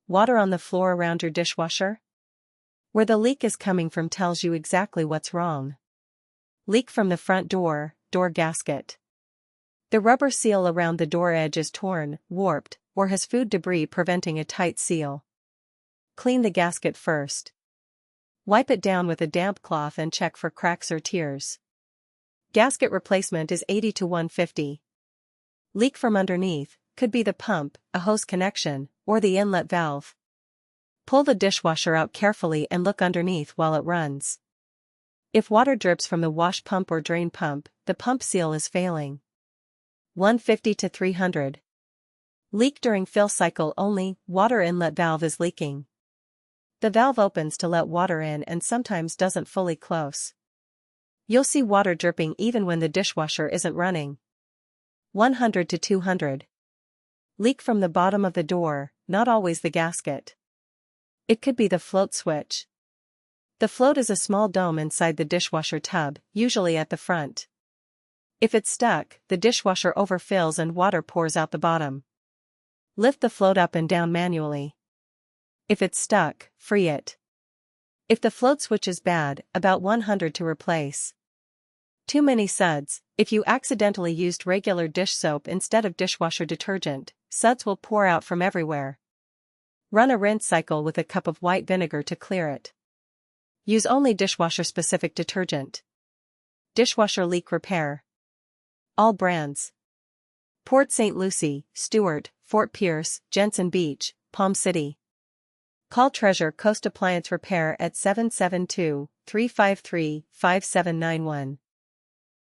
Water on the floor around your dishwasher? Where the leak is coming from tells you exactly what's wrong. Leak from the front door gasket. The rubber seal around the door edge is torn, warped, or has food debris preventing a tight seal. Clean the gasket first. Wipe it down with a damp cloth and check for cracks or tears. Gasket replacement is $80 to $150. Leak from underneath, could be the pump, a hose connection, or the inlet valve. Pull the dishwasher out carefully and look underneath while it runs. If water drips from the wash pump or drain pump, the pump seal is failing. $150 to $300. Leak during fill cycle only, water inlet valve is leaking. The valve opens to let water in and sometimes doesn't fully close. You'll see water dripping even when the dishwasher isn't running. $100 to $200. Leak from the bottom of the door, not always the gasket. It could be the float switch. The float is a small dome inside the dishwasher tub, usually at the front. If it's stuck, the dishwasher overfills and water pours out the bottom. Lift the float up and down manually. If it's stuck, free it. If the float switch is bad, about $100 to replace. Too many suds. If you accidentally used regular dish soap instead of dishwasher detergent, suds will pour out from everywhere. Run a rinse cycle with a cup of white vinegar to clear it. Use only dishwasher-specific detergent. Dishwasher leak repair. All brands. Port St. Lucie, Stewart, Fort Pierce, Jensen Beach, Palm City. Call Treasure Coast Appliance Repair at 772-353-5791.